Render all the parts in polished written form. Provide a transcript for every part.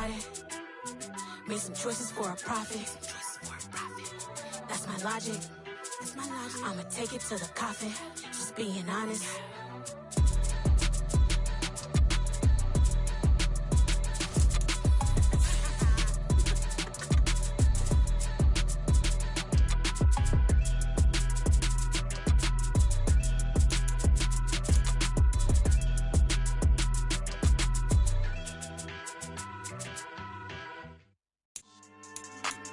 started. Made some choices for a profit. That's my logic. I'ma take it to the coffin. Just being honest.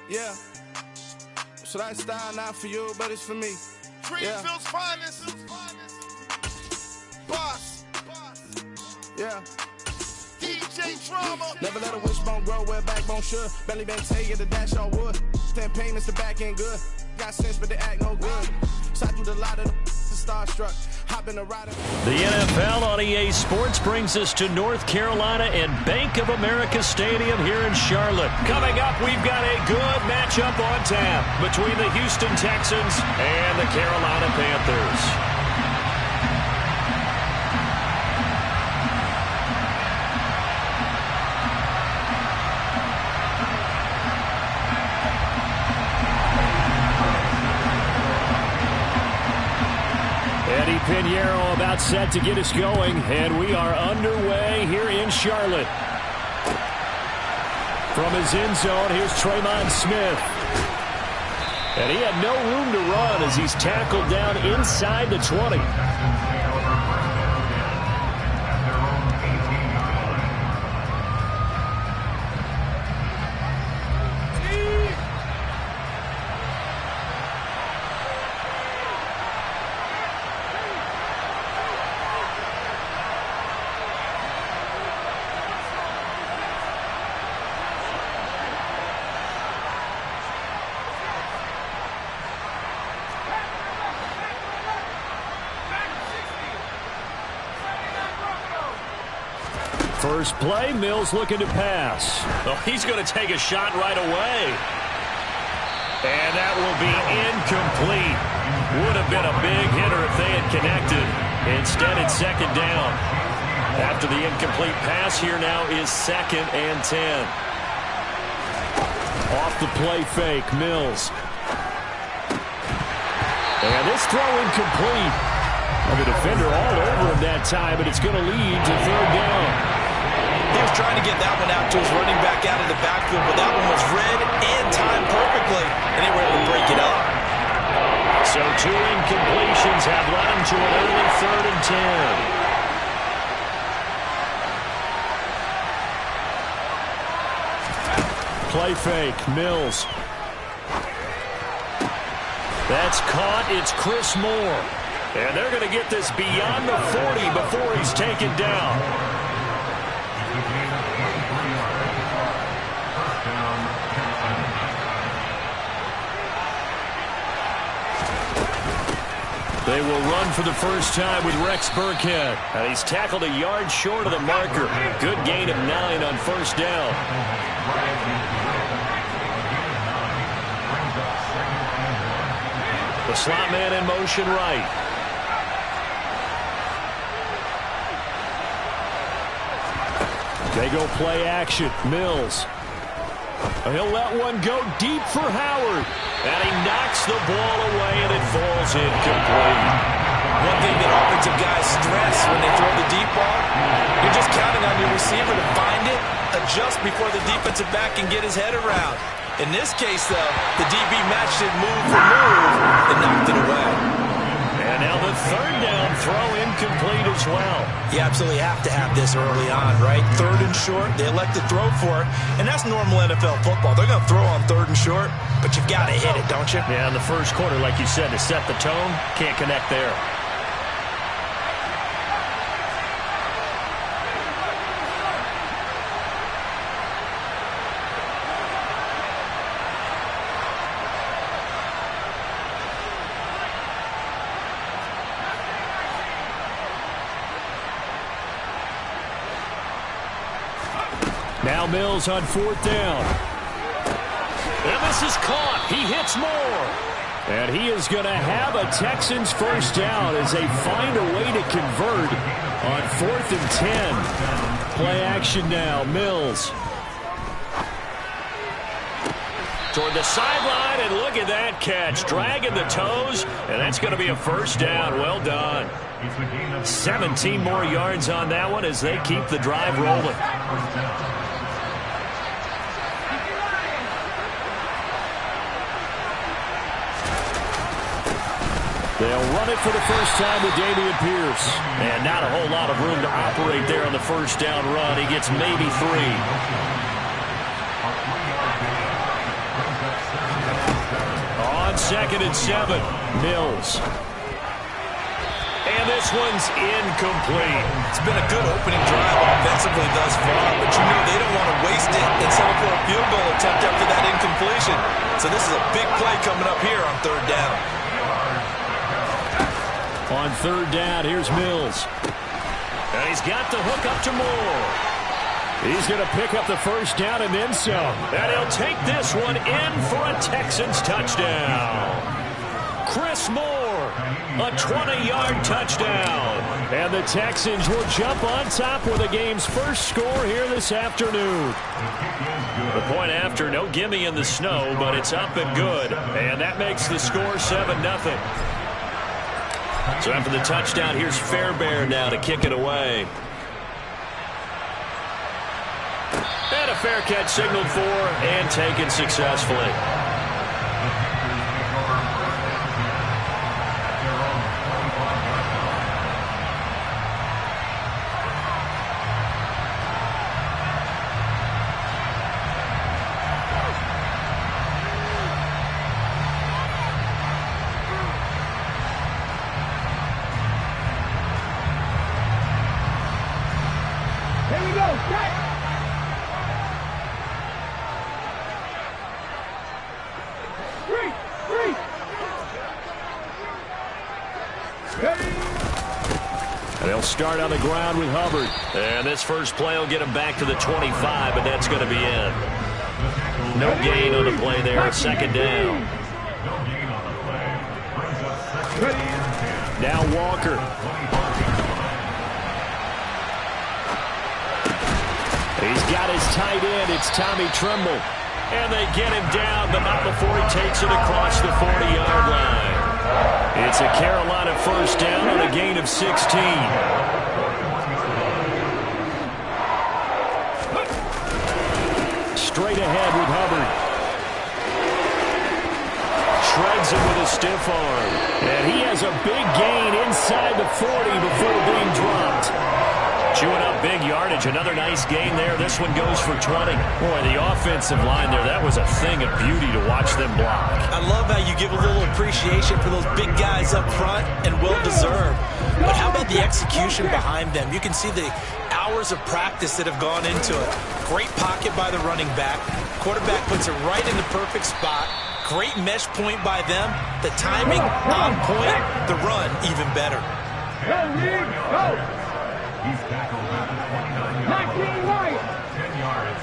Yeah. So that style not for you, but it's for me. Greenfield's finest. Boss. Yeah. DJ Drama. Never let a wishbone grow where a backbone should. Belly bang tell you the dash all wood. Then pain is the back end good. Got sense, but they act no good. So I do the lot of the starstruck. Hopping a rider. The NFL on EA Sports brings us to North Carolina and Bank of America Stadium here in Charlotte. Coming up, we've got a good matchup on tap between the Houston Texans and the Carolina Panthers. Eddie Pinheiro about set to get us going, and we are underway here in Charlotte. From his end zone, here's Tremon Smith. And he had no room to run as he's tackled down inside the 20. First play, Mills looking to pass. Oh, he's going to take a shot right away. And that will be incomplete. Would have been a big hitter if they had connected. Instead, it's second down. After the incomplete pass, here now is 2nd and 10. Off the play fake, Mills. And this throw incomplete. Well, the defender all over him that time, but it's going to lead to 3rd down. He was trying to get that one out to his running back out of the backfield, but that one was read and timed perfectly, and they were able to break it up. So 2 incompletions have led him to an early 3rd and 10. Play fake, Mills. That's caught. It's Chris Moore. And they're going to get this beyond the 40 before he's taken down. They will run for the first time with Rex Burkhead. And he's tackled a yard short of the marker. Good gain of 9 on 1st down. The slot man in motion right. They go play action. Mills. He'll let one go deep for Howard. And he knocks the ball away, and it falls incomplete. One thing that offensive guys stress when they throw the deep ball, you're just counting on your receiver to find it, adjust before the defensive back can get his head around. In this case, though, the DB matched it move for move and knocked it away. And now the 3rd down throw incomplete as well. You absolutely have to have this early on, right? 3rd and short, they elect to throw for it, and that's normal NFL football. They're going to throw on 3rd and short, but you've got to hit it, don't you? Yeah, in the first quarter, like you said, to set the tone, can't connect there. Now Mills on 4th down. And this is caught. He hits Moore. And he is going to have a Texans first down as they find a way to convert on 4th and 10. Play action now. Mills. toward the sideline, and look at that catch. Dragging the toes, and that's going to be a first down. Well done. 17 more yards on that one as they keep the drive rolling. They'll run it for the first time with Dameon Pierce. And not a whole lot of room to operate there on the first down run. He gets maybe 3. On 2nd and 7, Mills. And this one's incomplete. It's been a good opening drive offensively thus far, but you know they don't want to waste it and settle for a field goal attempt after that incompletion. So this is a big play coming up here on 3rd down. On 3rd down, here's Mills. And he's got the hook up to Moore. He's going to pick up the first down and then some. And he'll take this one in for a Texans touchdown. Chris Moore, a 20-yard touchdown. And the Texans will jump on top with the game's first score here this afternoon. The point after, no gimme in the snow, but it's up and good. And that makes the score 7-0. So after the touchdown, here's Fairbairn now to kick it away. And a fair catch signaled for and taken successfully. They'll start on the ground with Hubbard. And this first play will get him back to the 25, but that's going to be in. No gain on the play there. 2nd down. Now Walker. He's got his tight end. It's Tommy Tremble. And they get him down, but not before he takes it across the 40-yard line. It's a Carolina first down on a gain of 16. Straight ahead with Hubbard. Shreds him with a stiff arm. And he has a big gain inside the 40 before being dropped. Chewing up big yardage. Another nice gain there. This one goes for 20. Boy, the offensive line there, that was a thing of beauty to watch them block. I love how you give a little appreciation for those big guys up front, and well-deserved. But how about the execution behind them? You can see the hours of practice that have gone into it. Great pocket by the running back. Quarterback puts it right in the perfect spot. Great mesh point by them. The timing on point. The run even better. Go, Reed, go! He's tackled at the 29 yard. 10 yards.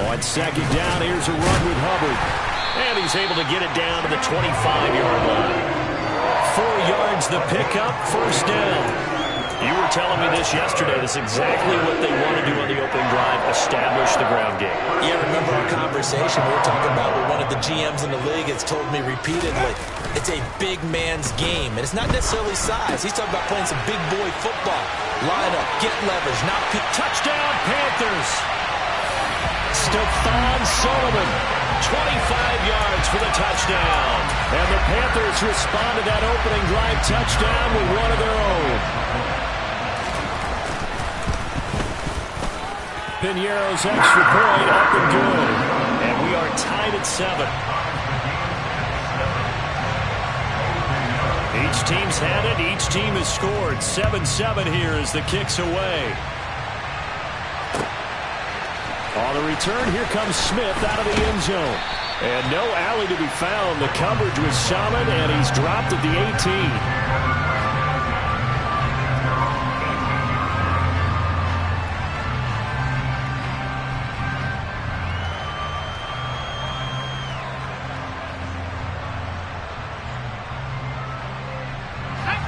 On 2nd down, here's a run with Hubbard. And he's able to get it down to the 25-yard line. 4 yards the pickup, first down. You were telling me this yesterday. That's exactly what they want to do on the opening drive, establish the ground game. Yeah, remember our conversation we were talking about with one of the GMs in the league has told me repeatedly, it's a big man's game. And it's not necessarily size. He's talking about playing some big boy football. Line up, get leverage, not peek. Touchdown, Panthers. Stephon Solomon, 25 yards for the touchdown. And the Panthers respond to that opening drive touchdown with one of their own. Piñeiro's extra point up and good. And we are tied at 7. Each team's had it. Each team has scored. 7-7 here as the kick's away. On the return, here comes Smith out of the end zone. And no alley to be found. The coverage was solid, and he's dropped at the 18.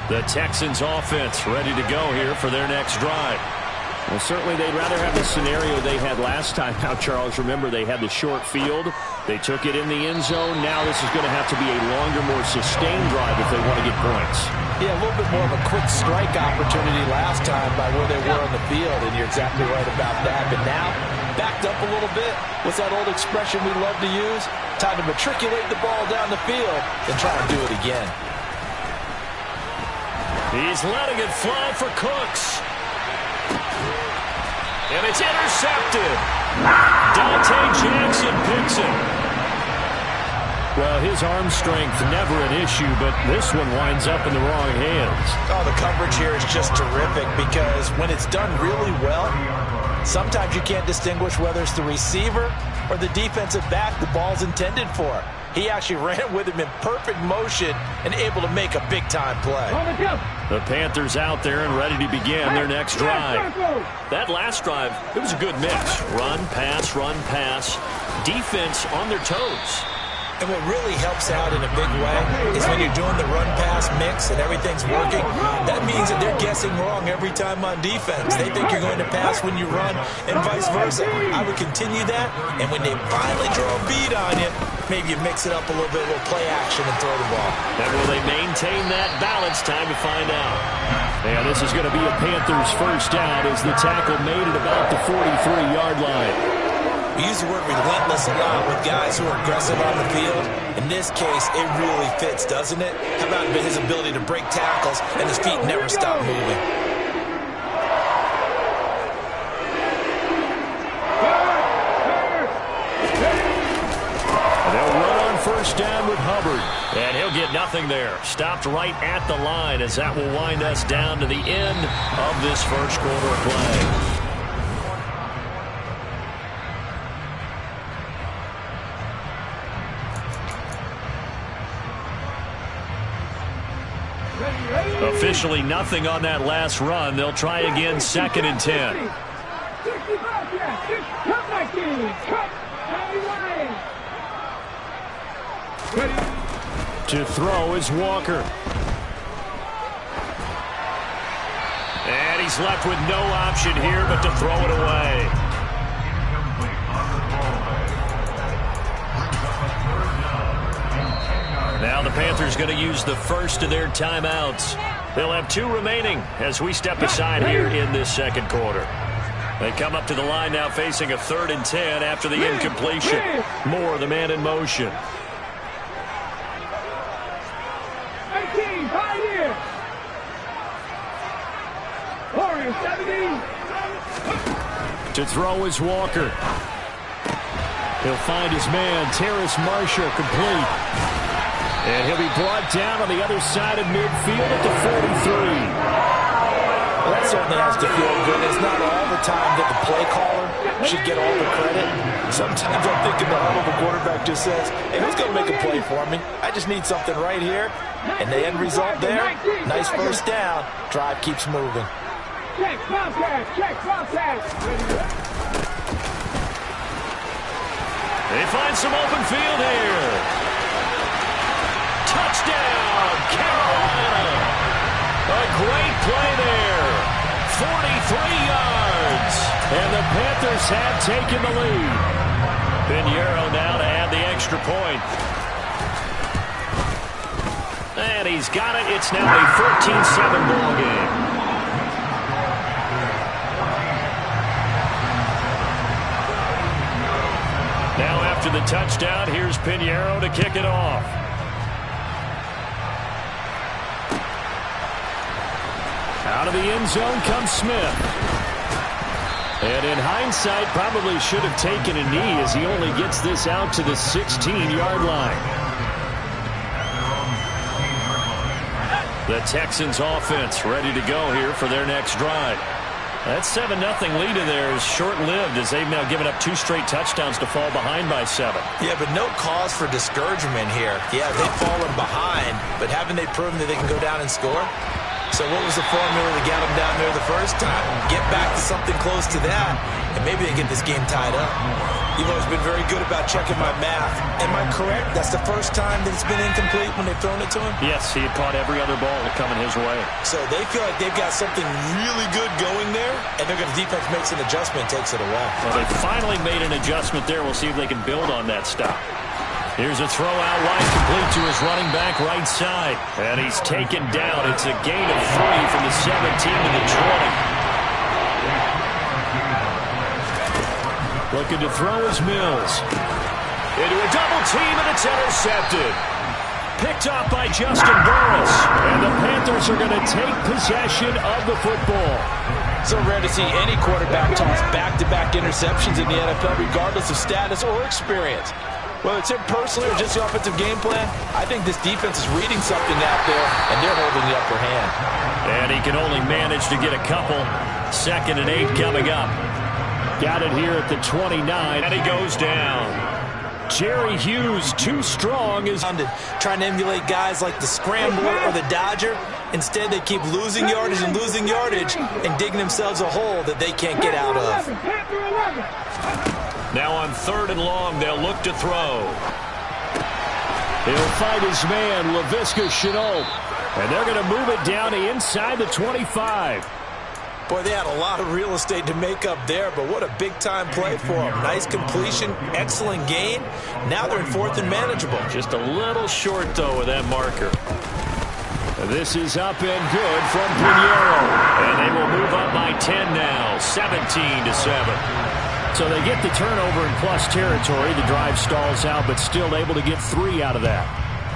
The Texans offense ready to go here for their next drive. Well, certainly they'd rather have the scenario they had last time out, Charles. Remember, they had the short field. They took it in the end zone. Now this is going to have to be a longer, more sustained drive if they want to get points. Yeah, a little bit more of a quick strike opportunity last time by where they were on the field, and you're exactly right about that. But now, backed up a little bit. What's that old expression we love to use? Time to matriculate the ball down the field and try and do it again. He's letting it fly for Cooks. And it's intercepted. Dante Jackson picks it. Well, his arm strength never an issue, but this one winds up in the wrong hands. Oh, the coverage here is just terrific because when it's done really well, sometimes you can't distinguish whether it's the receiver or the defensive back the ball's intended for. He actually ran with him in perfect motion and able to make a big-time play. The Panthers out there and ready to begin their next drive. That last drive, it was a good mix. Run, pass, defense on their toes. And what really helps out in a big way is when you're doing the run-pass mix and everything's working, that means that they're guessing wrong every time on defense. They think you're going to pass when you run and vice versa. I would continue that, and when they finally draw a bead on you, maybe you mix it up a little bit, a little play action and throw the ball. And will they maintain that balance? Time to find out. And this is going to be a Panthers first down as the tackle made at about the 43-yard line. We use the word relentless a lot with guys who are aggressive on the field. In this case, it really fits, doesn't it? How about his ability to break tackles and his feet never stop moving? They'll run on first down with Hubbard. And he'll get nothing there. Stopped right at the line as that will wind us down to the end of this first quarter of play. Officially nothing on that last run. They'll try again, 2nd and 10. To throw is Walker. And he's left with no option here but to throw it away. Now the Panthers going to use the first of their timeouts. They'll have 2 remaining as we step aside here in this second quarter. They come up to the line now facing a 3rd and 10 after the incompletion. Moore, the man in motion. 18, 5 years. Warriors, 17. To throw is Walker. He'll find his man, Terrace Marshall, complete. And he'll be brought down on the other side of midfield at the 43. Well, that certainly has to feel good. It's not all the time that the play caller should get all the credit. Sometimes I'm thinking the huddle, the quarterback just says, hey, who's going to make a play for me? I just need something right here. And the end result there, nice first down. Drive keeps moving. Check, contact, check, contact. They find some open field here. Touchdown, Carolina. A great play there. 43 yards. And the Panthers have taken the lead. Pinheiro now to add the extra point. And he's got it. It's now a 14-7 ball game. Now after the touchdown, here's Pinheiro to kick it off. Out of the end zone comes Smith. And in hindsight, probably should have taken a knee as he only gets this out to the 16-yard line. The Texans offense ready to go here for their next drive. That 7-0 lead in there is short-lived as they've now given up 2 straight touchdowns to fall behind by 7. Yeah, but no cause for discouragement here. Yeah, they've fallen behind, but haven't they proven that they can go down and score? So what was the formula that got them down there the first time? Get back to something close to that, and maybe they get this game tied up. You've always been very good about checking my math. Am I correct? That's the first time that it's been incomplete when they've thrown it to him? Yes, he had caught every other ball coming his way. So they feel like they've got something really good going there, and they're going to defense makes an adjustment, takes it away. Well, they finally made an adjustment there. We'll see if they can build on that stop. Here's a throw out wide, complete to his running back right side. And he's taken down. It's a gain of 3 from the 17 to the 20. Looking to throw is Mills. Into a double team, and it's intercepted. Picked off by Justin Burris. And the Panthers are going to take possession of the football. So rare to see any quarterback toss back-to-back interceptions in the NFL, regardless of status or experience. Whether it's him personally or just the offensive game plan, I think this defense is reading something out there, and they're holding the upper hand. And he can only manage to get a couple. 2nd and 8 coming up. Got it here at the 29, and he goes down. Jerry Hughes, too strong. Trying to emulate guys like the Scrambler or the Dodger. Instead, they keep losing yardage and digging themselves a hole that they can't get out of. Now on 3rd and long, they'll look to throw. He'll fight his man, Laviska Shenault. And they're going to move it down to inside the 25. Boy, they had a lot of real estate to make up there, but what a big-time play for them. Nice completion, excellent gain. Now they're in 4th and manageable. Just a little short, though, with that marker. This is up and good from Pinheiro. And they will move up by 10 now, 17-7. So they get the turnover in plus territory. The drive stalls out, but still able to get 3 out of that.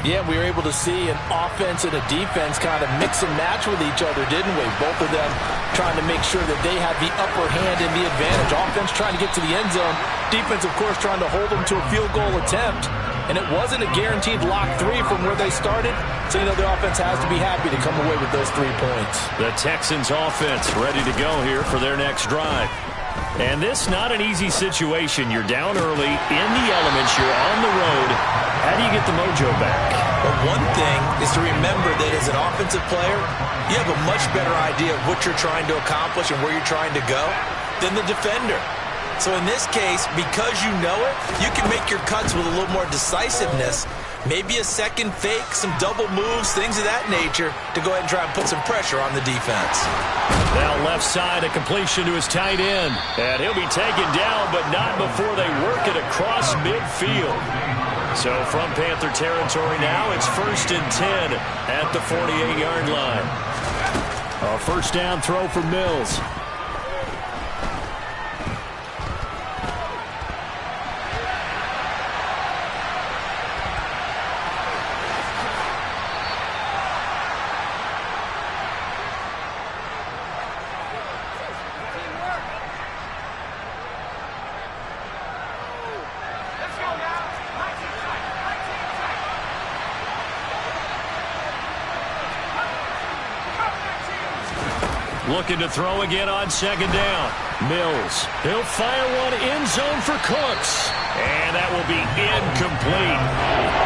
Yeah, we were able to see an offense and a defense kind of mix and match with each other, didn't we? Both of them trying to make sure that they had the upper hand and the advantage. Offense trying to get to the end zone. Defense, of course, trying to hold them to a field goal attempt. And it wasn't a guaranteed lock 3 from where they started. So, the offense has to be happy to come away with those 3 points. The Texans offense ready to go here for their next drive. And this not an easy situation. You're down early, in the elements, you're on the road. How do you get the mojo back? Well, one thing is to remember that as an offensive player, you have a much better idea of what you're trying to accomplish and where you're trying to go than the defender. So in this case, because you know it, you can make your cuts with a little more decisiveness. Maybe a second fake, some double moves, things of that nature to go ahead and try and put some pressure on the defense. Now left side, a completion to his tight end. And he'll be taken down, but not before they work it across midfield. So from Panther territory now, it's 1st and 10 at the 48-yard line. A first down throw for Mills. Looking to throw again on 2nd down. Mills. He'll fire one end zone for Cooks. And that will be incomplete.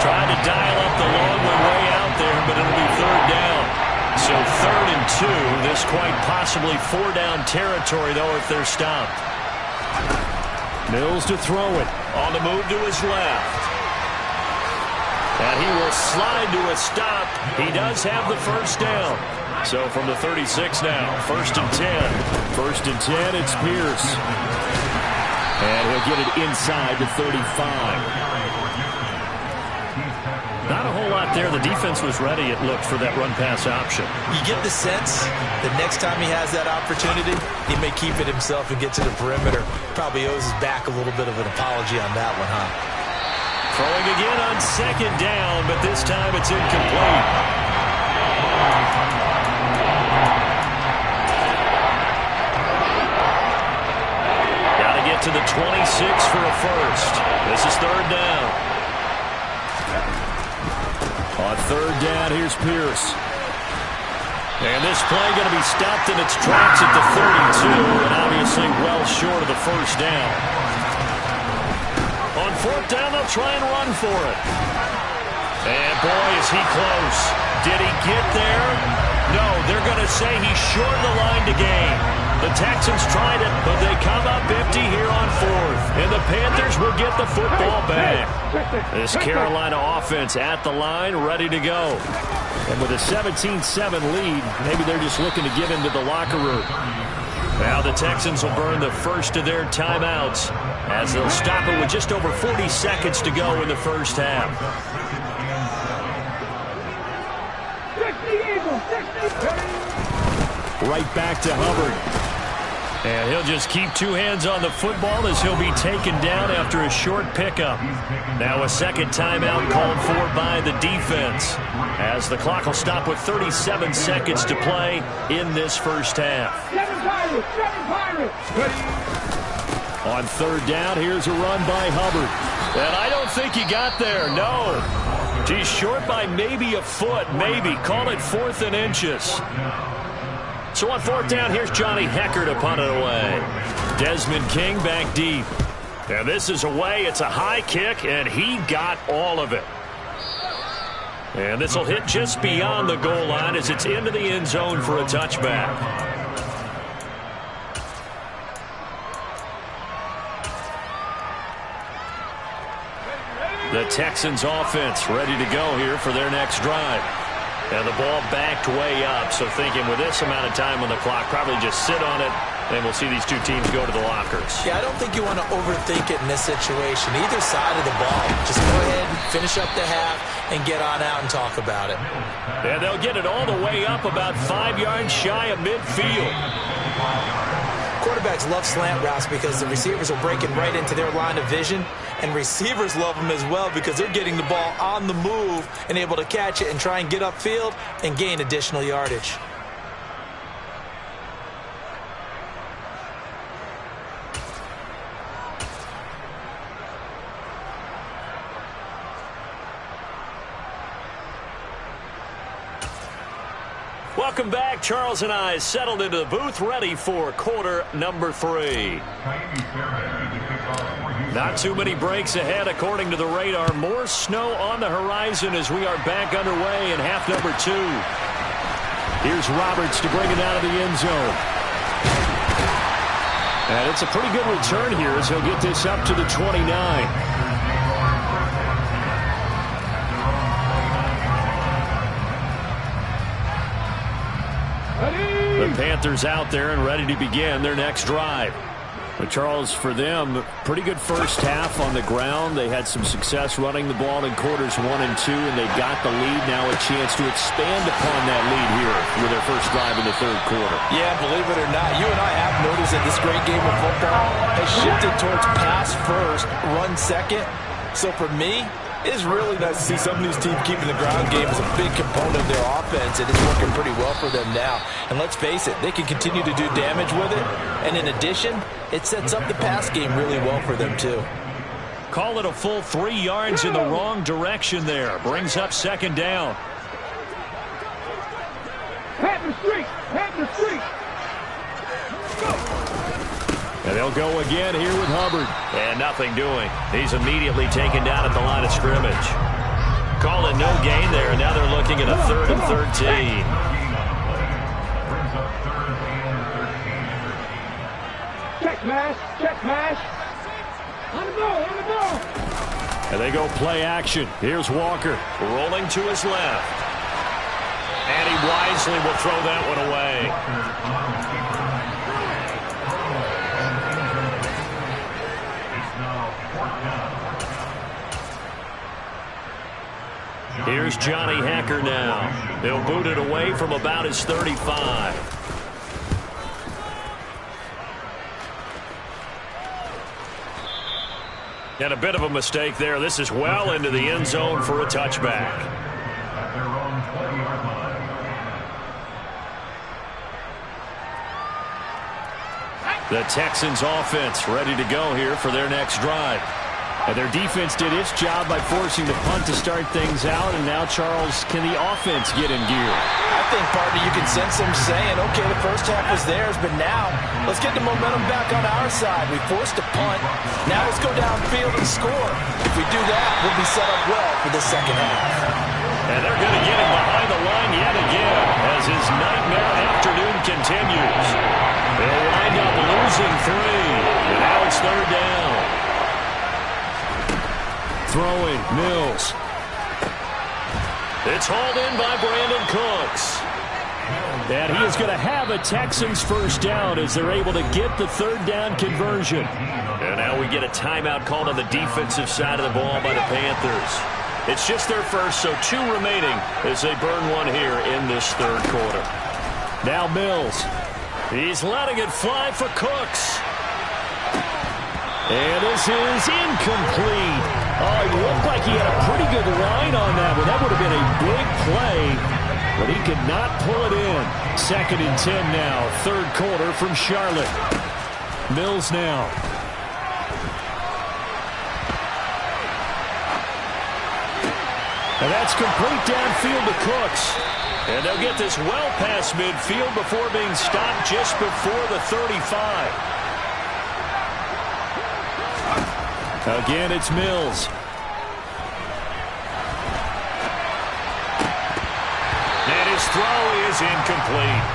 Trying to dial up the long way out there, but it'll be 3rd down. So 3rd and 2. This quite possibly 4-down territory, though, if they're stopped. Mills to throw it. On the move to his left. And he will slide to a stop. He does have the first down. So from the 36 now, 1st and 10. 1st and 10, it's Pierce. And he'll get it inside the 35. Not a whole lot there. The defense was ready, it looked, for that run-pass option. You get the sense that next time he has that opportunity, he may keep it himself and get to the perimeter. Probably owes his back a little bit of an apology on that one, huh? Throwing again on 2nd down, but this time it's incomplete. To the 26 for a first. This is 3rd down. On 3rd down, here's Pierce. And this play going to be stopped in its tracks at the 32, and obviously well short of the first down. On 4th down, they'll try and run for it. And boy, is he close. Did he get there? No, they're going to say he's short of the line to gain. The Texans tried it, but they come up empty here on fourth. And the Panthers will get the football back. This Carolina offense at the line, ready to go. And with a 17-7 lead, maybe they're just looking to get into the locker room. Now the Texans will burn the first of their timeouts as they'll stop it with just over 40 seconds to go in the first half. Right back to Hubbard. And he'll just keep two hands on the football as he'll be taken down after a short pickup. Now a second timeout called for by the defense as the clock will stop with 37 seconds to play in this first half. On third down, here's a run by Hubbard. And I don't think he got there, no. He's short by maybe a foot, maybe. Call it 4th and inches. So on fourth down, here's Johnny Hekker to punt it away. Desmond King back deep. And this is away. It's a high kick, and he got all of it. And this will hit just beyond the goal line as it's into the end zone for a touchback. The Texans offense ready to go here for their next drive. And the ball backed way up, so thinking with this amount of time on the clock, probably just sit on it, and we'll see these two teams go to the lockers. Yeah, I don't think you want to overthink it in this situation. Either side of the ball, just go ahead, finish up the half, and get on out and talk about it. And they'll get it all the way up about 5 yards shy of midfield. Quarterbacks love slant routes because the receivers are breaking right into their line of vision, and receivers love them as well because they're getting the ball on the move and able to catch it and try and get upfield and gain additional yardage. Welcome back. Charles and I settled into the booth, ready for quarter number 3. Not too many breaks ahead according to the radar. More snow on the horizon as we are back underway in half number 2. Here's Roberts to bring it out of the end zone. And it's a pretty good return here as he'll get this up to the 29. The Panthers out there and ready to begin their next drive. But Charles, for them, pretty good first half on the ground. They had some success running the ball in quarters 1 and 2, and they got the lead. Now a chance to expand upon that lead here with their first drive in the third quarter. Yeah, believe it or not, you and I have noticed that this great game of football has shifted towards pass first, run second. So for me, it's really nice to see some of these teams keeping the ground game as a big component of their offense, and it's working pretty well for them now. And let's face it, they can continue to do damage with it, and in addition, it sets up the pass game really well for them too. Call it a full 3 yards in the wrong direction there. Brings up second down. Head the street! Head the street! And they'll go again here with Hubbard. And nothing doing. He's immediately taken down at the line of scrimmage. Call it no gain there, and now they're looking at a 3rd and 13. Check mash! Check mash! On the ball! On the ball! And they go play action. Here's Walker rolling to his left. And he wisely will throw that one away. Here's Johnny Hekker now. They'll boot it away from about his 35. And a bit of a mistake there. This is well into the end zone for a touchback. The Texans offense ready to go here for their next drive. And their defense did its job by forcing the punt to start things out. And now, Charles, can the offense get in gear? I think, partner, you can sense them saying, okay, the first half was theirs, but now let's get the momentum back on our side. We forced a punt. Now let's go downfield and score. If we do that, we'll be set up well for the second half. And they're going to get him behind the line yet again as his nightmare afternoon continues. They'll wind up losing 3, and now it's third down. Throwing, Mills. It's hauled in by Brandon Cooks. And he is going to have a Texans first down as they're able to get the third down conversion. And now we get a timeout called on the defensive side of the ball by the Panthers. It's just their first, so 2 remaining as they burn 1 here in this third quarter. Now Mills. He's letting it fly for Cooks. And this is incomplete. Oh, it looked like he had a pretty good line on that one. That would have been a big play, but he could not pull it in. 2nd and 10 now, third quarter from Charlotte. Mills now. And that's complete downfield to Cooks. And they'll get this well past midfield before being stopped just before the 35. Again, it's Mills. And his throw is incomplete.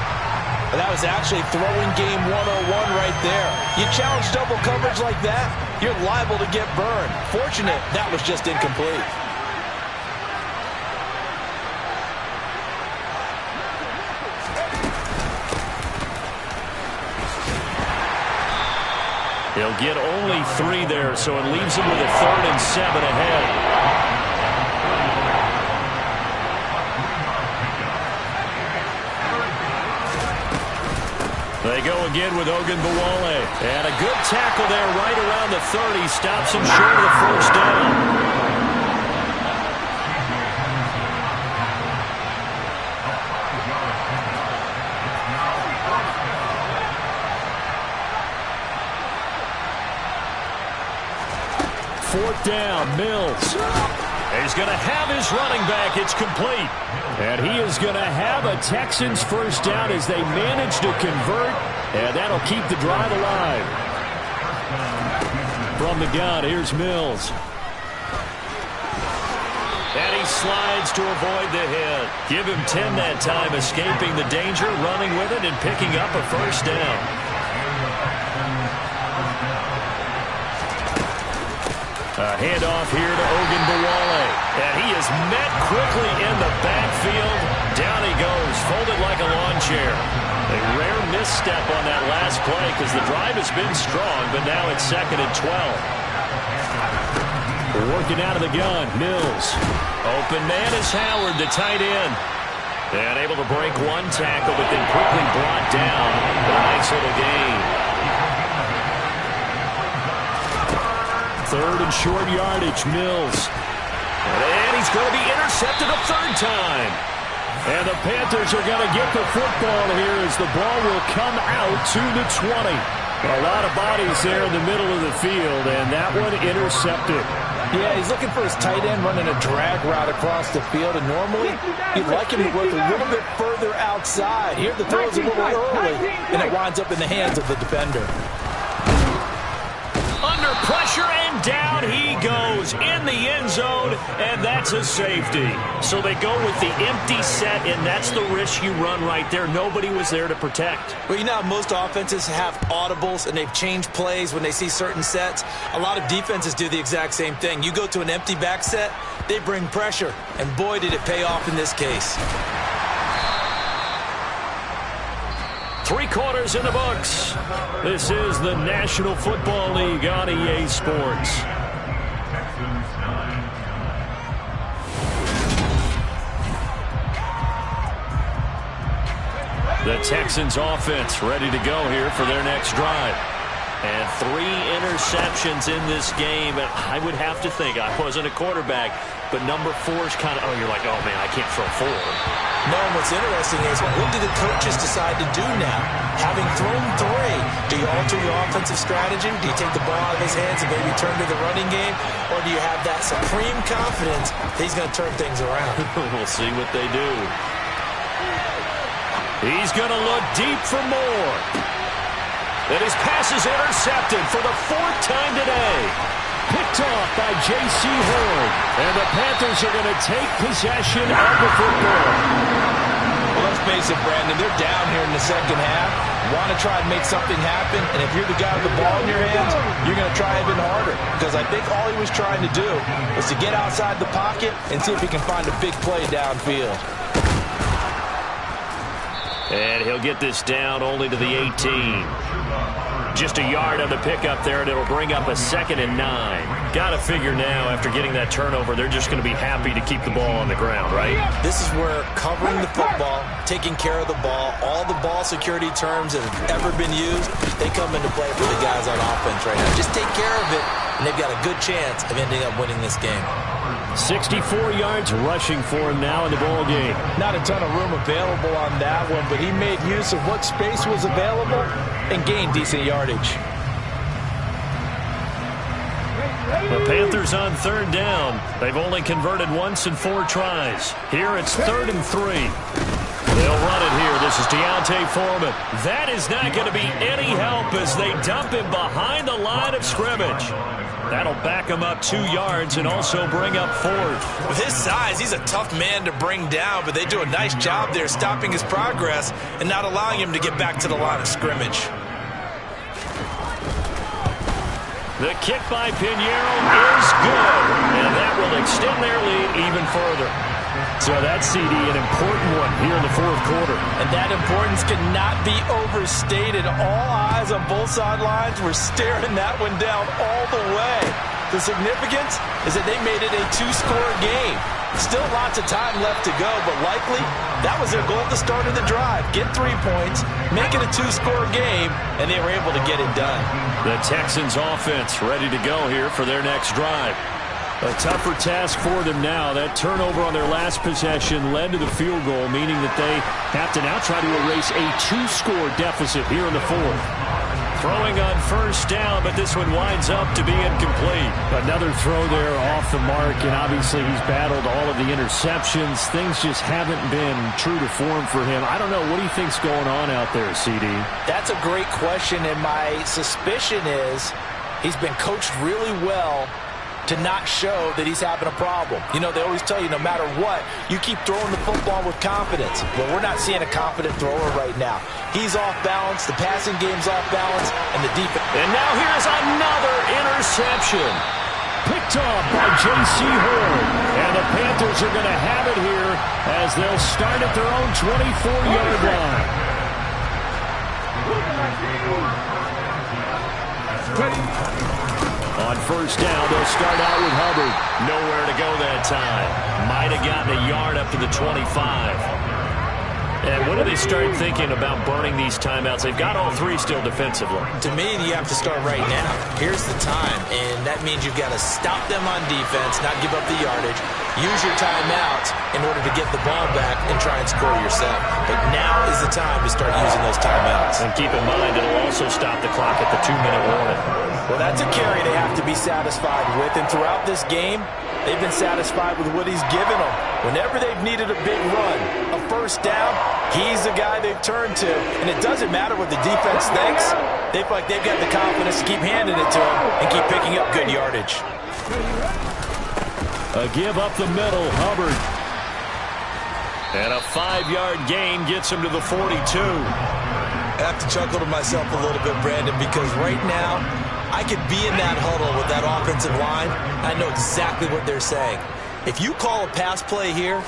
That was actually throwing game 101 right there. You challenge double coverage like that, you're liable to get burned. Fortunate, that was just incomplete. He'll get only 3 there, so it leaves him with a 3rd and 7 ahead. They go again with Ogunbowale. And a good tackle there right around the 30. Stops him short of the first down. 4th down, Mills. He's going to have his running back. It's complete. And he is going to have a Texans first down as they manage to convert. And that'll keep the drive alive. From the gun, here's Mills. And he slides to avoid the hit. Give him 10 that time, escaping the danger, running with it, and picking up a first down. A handoff here to Ogunbowale. And he is met quickly in the backfield. Down he goes, folded like a lawn chair. A rare misstep on that last play because the drive has been strong, but now it's 2nd and 12. Working out of the gun, Mills. Open man is Howard, the tight end. And able to break 1 tackle, but then quickly brought down. But a nice little gain. 3rd and short yardage, Mills. And he's going to be intercepted a 3rd time. And the Panthers are going to get the football here as the ball will come out to the 20. A lot of bodies there in the middle of the field, and that one intercepted. Yeah, he's looking for his tight end running a drag route across the field, and normally you'd like him to work a little bit further outside. Here the throw is a little early, and it winds up in the hands of the defender. Under pressure, and down he goes in the end zone, and that's a safety. So they go with the empty set, and that's the risk you run right there. Nobody was there to protect. Well, you know, most offenses have audibles, and they've changed plays when they see certain sets. A lot of defenses do the exact same thing. You go to an empty back set, they bring pressure, and boy, did it pay off in this case. 3 quarters in the books. This is the National Football League on EA Sports. The Texans offense ready to go here for their next drive. And 3 interceptions in this game. And I would have to think, I wasn't a quarterback, but number 4 is kind of, you're like, oh man, I can't throw 4. No, and what's interesting is, what do the coaches decide to do now? Having thrown 3, do you alter your offensive strategy? Do you take the ball out of his hands and maybe turn to the running game? Or do you have that supreme confidence that he's going to turn things around? We'll see what they do. He's going to look deep for more. And his pass is intercepted for the 4th time today. Picked off by J.C. Horn. And the Panthers are going to take possession of the football. let's face it, Brandon, they're down here in the second half. Want to try and make something happen, and if you're the guy with the ball in your hands, you're going to try even harder. Because I think all he was trying to do was to get outside the pocket and see if he can find a big play downfield. And he'll get this down only to the 18. Just a yard on the pickup there, and it'll bring up a 2nd and 9. Got to figure now, after getting that turnover, they're just going to be happy to keep the ball on the ground, right? This is where covering the football, taking care of the ball, all the ball security terms that have ever been used, they come into play for the guys on offense right now. Just take care of it, and they've got a good chance of ending up winning this game. 64 yards rushing for him now in the ball game. Not a ton of room available on that one, but he made use of what space was available and gained decent yardage. The Panthers on 3rd down. They've only converted once in 4 tries. Here it's 3rd and 3. They'll run it here. This is Deontay Foreman. That is not going to be any help as they dump him behind the line of scrimmage. That'll back him up 2 yards and also bring up 4th. With his size, he's a tough man to bring down, but they do a nice job there stopping his progress and not allowing him to get back to the line of scrimmage. The kick by Pinheiro is good, and that will extend their lead even further. So that CD, an important one here in the 4th quarter. And that importance cannot be overstated. All eyes on both sidelines were staring that one down all the way. The significance is that they made it a 2-score game. Still lots of time left to go, but likely that was their goal at the start of the drive. Get 3 points, make it a 2-score game, and they were able to get it done. The Texans offense ready to go here for their next drive. A tougher task for them now. That turnover on their last possession led to the field goal, meaning that they have to now try to erase a 2-score deficit here in the 4th. Throwing on 1st down, but this one winds up to be incomplete. Another throw there off the mark, and obviously he's battled all of the interceptions. Things just haven't been true to form for him. I don't know. What do you think's going on out there, CD? That's a great question, and my suspicion is he's been coached really well to not show that he's having a problem. You know, they always tell you no matter what, you keep throwing the football with confidence. But we're not seeing a confident thrower right now. He's off balance, the passing game's off balance, and the defense. And now here's another interception. Picked off by J.C. Horn. And the Panthers are going to have it here as they'll start at their own 24-yard line. On 1st down, they'll start out with Hubbard. Nowhere to go that time. Might have gotten a yard up to the 25. And when do they start thinking about burning these timeouts? They've got all 3 still defensively. To me, you have to start right now. Here's the time, and that means you've got to stop them on defense, not give up the yardage, use your timeouts in order to get the ball back and try and score yourself. But now is the time to start using those timeouts. And keep in mind, it'll also stop the clock at the 2-minute warning. Well, that's a carry they have to be satisfied with, and throughout this game, they've been satisfied with what he's given them. Whenever they've needed a big run, a 1st down, he's the guy they've turned to. And it doesn't matter what the defense thinks. They feel like they've got the confidence to keep handing it to him and keep picking up good yardage. A give up the middle, Hubbard. And a 5-yard gain gets him to the 42. I have to chuckle to myself a little bit, Brandon, because right now, I could be in that huddle with that offensive line. I know exactly what they're saying. If you call a pass play here,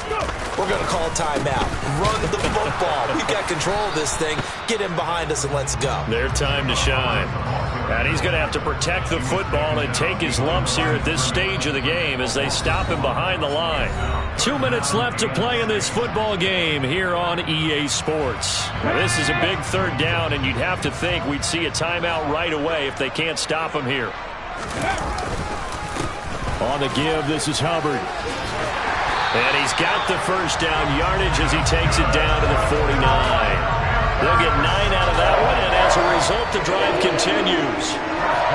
we're going to call a timeout. Run the football. We've got control of this thing. Get in behind us and let's go. Their time to shine. And he's going to have to protect the football and take his lumps here at this stage of the game as they stop him behind the line. 2 minutes left to play in this football game here on EA Sports. Now, this is a big 3rd down, and you'd have to think we'd see a timeout right away if they can't stop him here. On the give, this is Hubbard. And he's got the 1st down yardage as he takes it down to the 49. They'll get 9 out of that one, and as a result, the drive continues.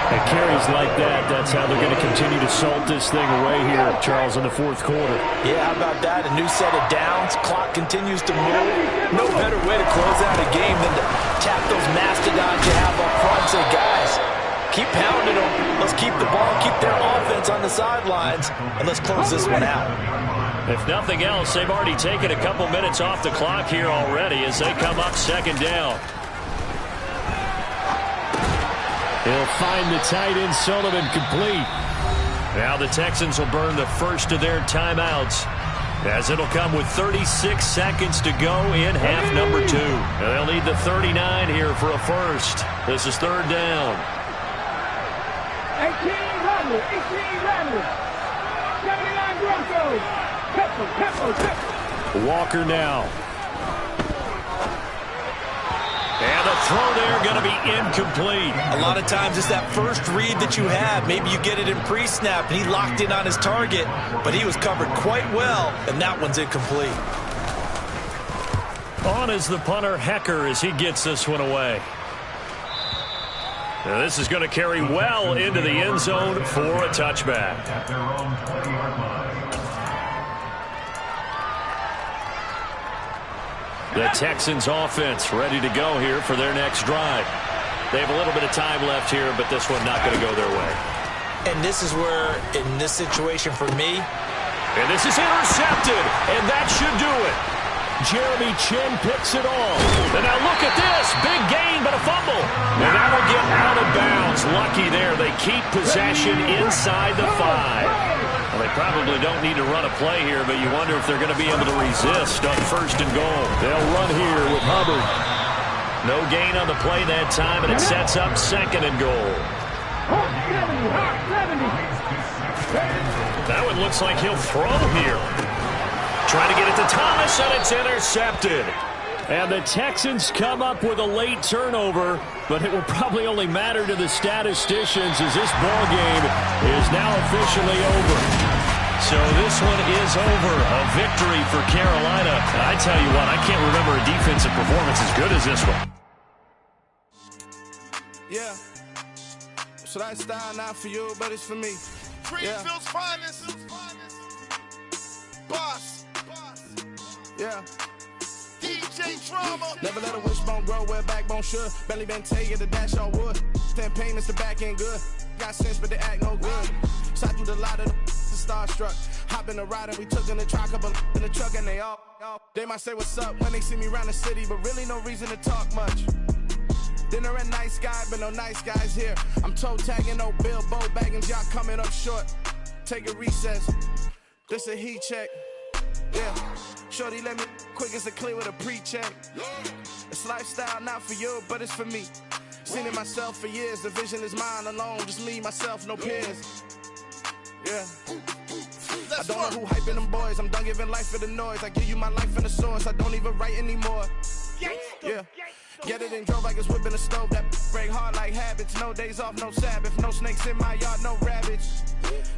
And carries like that, that's how they're going to continue to salt this thing away here, Charles, in the 4th quarter. Yeah, how about that? A new set of downs. Clock continues to move. No better way to close out a game than to tap those mastodons you have up front and say, guys, keep pounding them. Let's keep the ball, keep their offense on the sidelines, and let's close this one out. If nothing else, they've already taken a couple minutes off the clock here already as they come up second down. He'll find the tight end Sullivan complete. Now the Texans will burn the first of their timeouts, as it'll come with 36 seconds to go in half number 2. They'll need the 39 here for a first. This is third down. 1800, 79 Broncos. Walker now. And the throw there going to be incomplete. A lot of times it's that first read that you have. Maybe you get it in pre-snap, and he locked in on his target, but he was covered quite well, and that one's incomplete. On is the punter, Hecker, as he gets this one away. Now this is going to carry well into the end zone for a touchback. At their own 20-yard line. The Texans offense ready to go here for their next drive. They have a little bit of time left here, but this one not going to go their way. And this is where, in this situation for me, and this is intercepted, and that should do it. Jeremy Chinn picks it off. And now look at this. Big gain, but a fumble. And that'll get out of bounds. Lucky there. They keep possession inside the 5. Well, they probably don't need to run a play here, but you wonder if they're going to be able to resist on first and goal. They'll run here with Hubbard. No gain on the play that time, and it sets up second and goal. That one looks like he'll throw here. Trying to get it to Thomas, and it's intercepted. And the Texans come up with a late turnover, but it will probably only matter to the statisticians as this ball game is now officially over. So this one is over. A victory for Carolina. I tell you what, I can't remember a defensive performance as good as this one. Yeah. So that style not for you, but it's for me. Greenfield's finest. Boss. Yeah. DJ Drama. Never let a wishbone grow where backbone should. Belly been taking the dash all wood. 10 payments, the back end good. Got sense, but they act no good. Shot through the lot of the starstruck. Hop in the ride and we took in the truck, couple in the truck, and they all. They might say what's up when they see me around the city, but really no reason to talk much. Dinner and nice guy, but no nice guys here. I'm toe tagging, no Bilbo Baggins, y'all coming up short. Take a recess. This a heat check. Yeah. Shorty let me quick as a clear with a pre-check. It's lifestyle not for you, but it's for me. Seen it myself for years. The vision is mine alone. Just me, myself, no peers. Yeah. I don't know who hyping them boys. I'm done giving life for the noise. I give you my life in the source. I don't even write anymore. Yeah. Get it and drove like it's whipping a stove. That break hard like habits. No days off, no Sabbath. No snakes in my yard, no rabbits.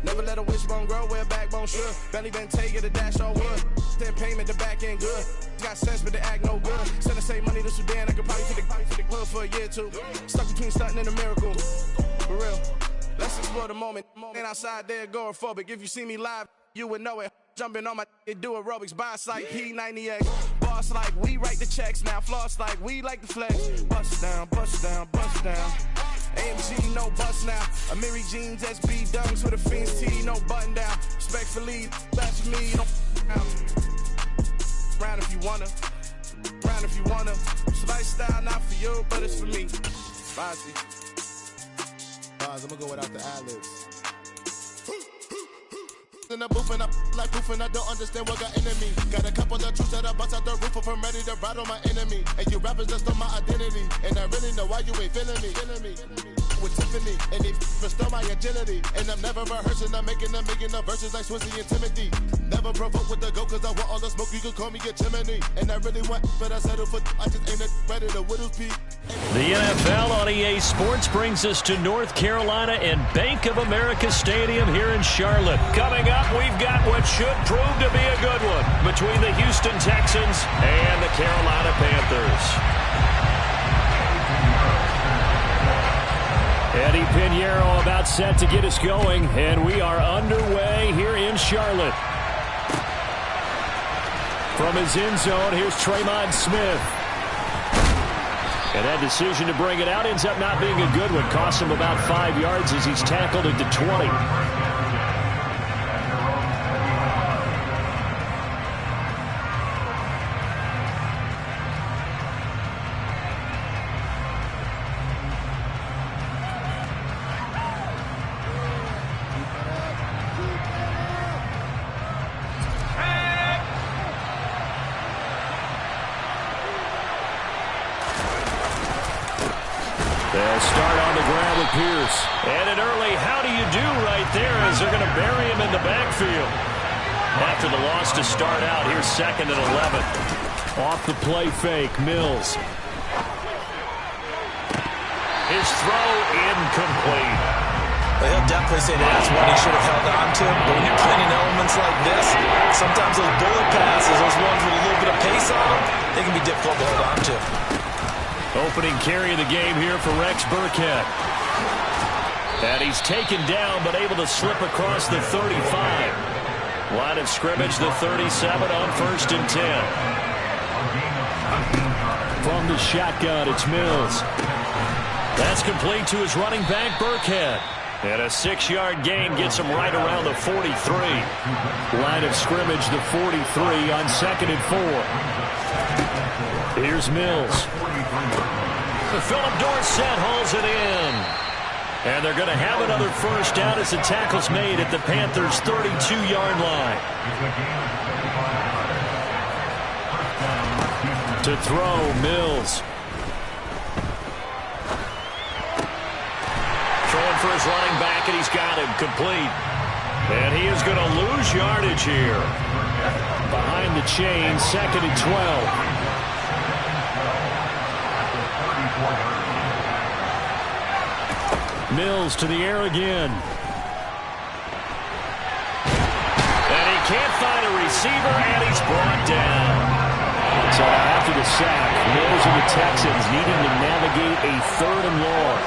Never let a wishbone grow where backbone should. Belly been taking the dash all wood. 10 payment, the back end good. Got sense, but they act no good. Send the same money to Sudan. I could probably take the hood for a year or two. Stuck between stunting and a miracle. For real. Let's explore the moment. Ain't outside there agoraphobic. If you see me live, you would know it. Jumping on my do aerobics. Boss like P90X. Boss like we write the checks now. Floss like we like the flex. Bust down, bust down, bust down. AMG, no bust now. Amiri jeans, SB dunks with a Fiends tee, no button down. Respectfully, that's me. Don't round if you wanna. Round if you wanna. It's lifestyle not for you, but it's for me. Bossy. I'm gonna go without the ad-libs. In the booth and I like proof and I don't understand what got into me. Got a couple of truths that I bust out the roof if I'm ready to ride on my enemy. And you rappers just on my identity. And I really know why you ain't feeling me. With Tiffany and they restore my agility. And I'm never rehearsing, I'm making a million of verses like Swizzy and Timothy. Never provoke with the go cause I want all the smoke, you can call me a chimney. And I really want, but I settle for, I just ain't ready to Whittles Peak. The NFL on EA Sports brings us to North Carolina and Bank of America Stadium here in Charlotte. Coming up, we've got what should prove to be a good one between the Houston Texans and the Carolina Panthers. Eddie Pinheiro about set to get us going, and we are underway here in Charlotte. From his end zone, here's Tremon Smith. And that decision to bring it out ends up not being a good one. Cost him about 5 yards as he's tackled at the 20. Pierce. And an early how do you do right there as they're going to bury him in the backfield. After the loss to start out, here's 2nd and 11. Off the play fake, Mills. His throw incomplete. Well, he'll definitely say that's one he should have held on to. But when you're playing in elements like this, sometimes those bullet passes, those ones with a little bit of pace on them, they can be difficult to hold on to. Opening carry of the game here for Rex Burkhead. And he's taken down but able to slip across the 35. Line of scrimmage, the 37 on 1st and 10. From the shotgun, it's Mills. That's complete to his running back, Burkhead. And a 6-yard gain gets him right around the 43. Line of scrimmage, the 43 on 2nd and 4. Here's Mills. Philip Dorsett hauls it in. And they're going to have another first down as the tackle's made at the Panthers' 32-yard line. To throw, Mills. Throwing for his running back, and he's got him complete. And he is going to lose yardage here. Behind the chain, 2nd and 12. Mills to the air again. And he can't find a receiver, and he's brought down. So after the sack, Mills and the Texans needing to navigate a 3rd and long.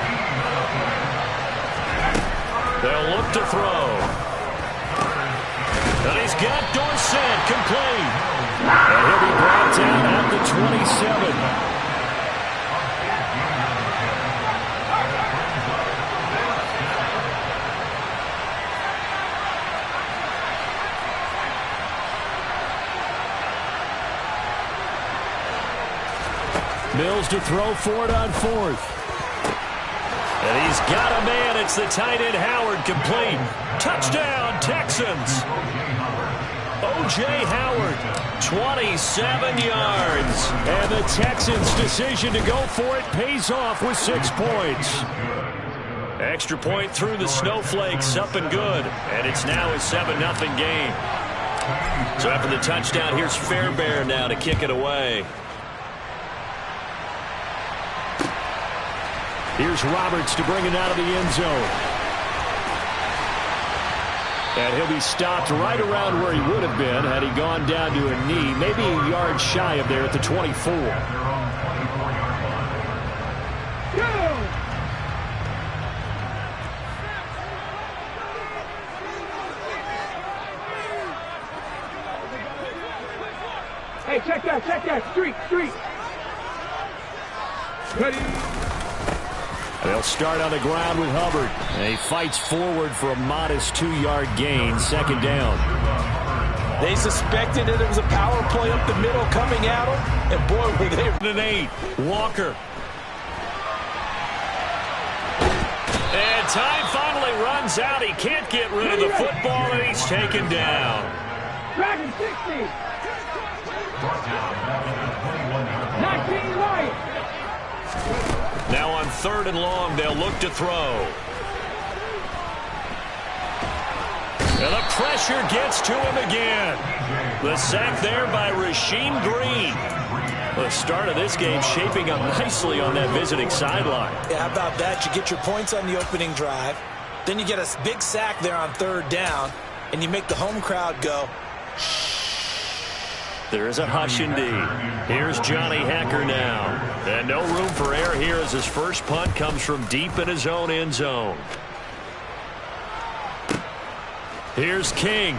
They'll look to throw. And he's got Dorsett complete. And he'll be brought down at the 27. Mills to throw for it on 4th. And he's got a man. It's the tight end Howard complete. Touchdown, Texans. O.J. Howard, 27 yards. And the Texans' decision to go for it pays off with 6 points. Extra point through the snowflakes, up and good. And it's now a 7-0 game. So after the touchdown, here's Fairbairn now to kick it away. Here's Roberts to bring it out of the end zone. And he'll be stopped right around where he would have been had he gone down to a knee, maybe a yard shy of there at the 24. Hey, check that, street. Ready? They'll start on the ground with Hubbard. And he fights forward for a modest 2-yard gain, 2nd down. They suspected that it was a power play up the middle coming at them. And boy, were they... An 8. Walker. And time finally runs out. He can't get rid of the football, and he's taken down. Dragon 60. 19 right. Now on 3rd and long, they'll look to throw. And the pressure gets to him again. The sack there by Rasheem Green. The start of this game shaping up nicely on that visiting sideline. Yeah, how about that? You get your points on the opening drive. Then you get a big sack there on 3rd down. And you make the home crowd go, shh. There is a hush indeed. Here's Johnny Hekker now. And no room for error here as his first punt comes from deep in his own end zone. Here's King.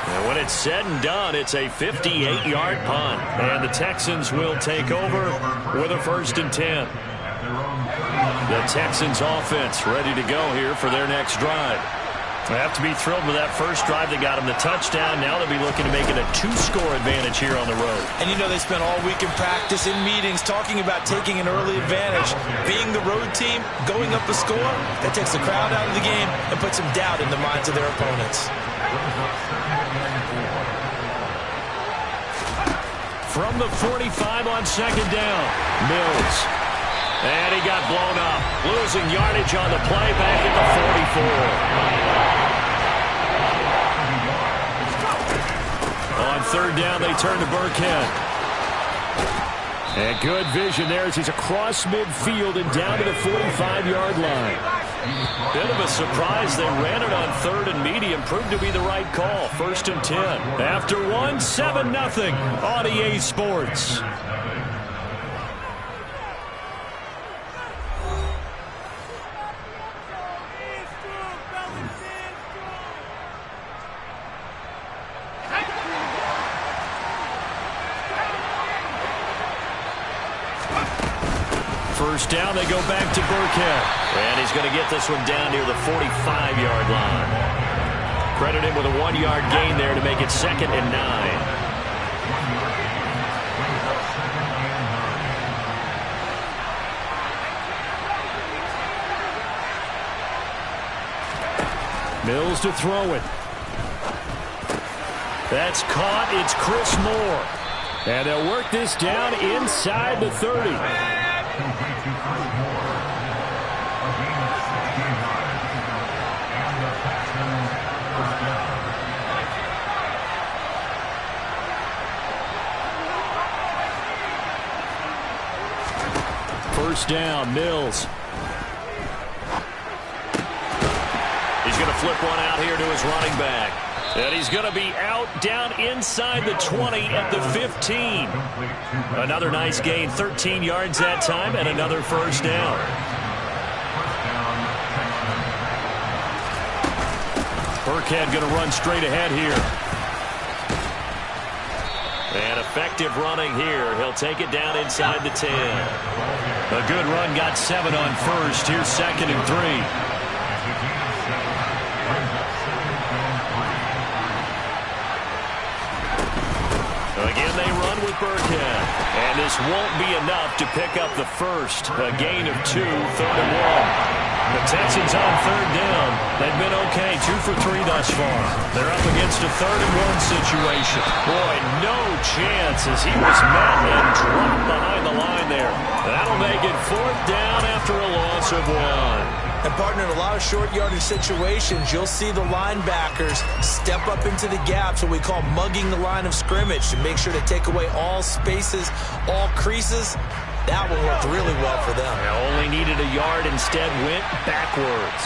And when it's said and done, it's a 58-yard punt. And the Texans will take over with a 1st and 10. The Texans offense ready to go here for their next drive. They have to be thrilled with that first drive that got them the touchdown. Now they'll be looking to make it a 2-score advantage here on the road. And you know they spent all week in practice, in meetings, talking about taking an early advantage. Being the road team, going up a score, that takes the crowd out of the game and puts some doubt in the minds of their opponents. From the 45 on 2nd down, Mills. And he got blown up. Losing yardage on the play back at the 44. On third down, they turn to Burkhead. And good vision there as he's across midfield and down to the 45-yard line. Bit of a surprise. They ran it on third and medium. Proved to be the right call. 1st and 10. After 7-0 on EA Sports. First down, they go back to Burkhead. And he's going to get this one down near the 45-yard line. Credit him with a 1-yard gain there to make it 2nd and 9. Mills to throw it. That's caught. It's Chris Moore. And they'll work this down inside the 30. First down, Mills. He's going to flip one out here to his running back. And he's going to be out down inside the 20 at the 15. Another nice gain, 13 yards that time, and another first down. Burkhead going to run straight ahead here. And effective running here. He'll take it down inside the 10. A good run, got 7 on first. Here's 2nd and 3. Again, they run with Burkhead. And this won't be enough to pick up the first. A gain of 2, 3rd and 1. The Texans on third down. They've been okay, 2 for 3 thus far. They're up against a 3rd and 1 situation. Boy, no chance as he was met and dropped behind the line there. That'll make it 4th down after a loss of 1. And, partner, in a lot of short yardage situations, you'll see the linebackers step up into the gaps, what we call mugging the line of scrimmage, to make sure to take away all spaces, all creases. That one worked really well for them. They only needed a yard, instead went backwards.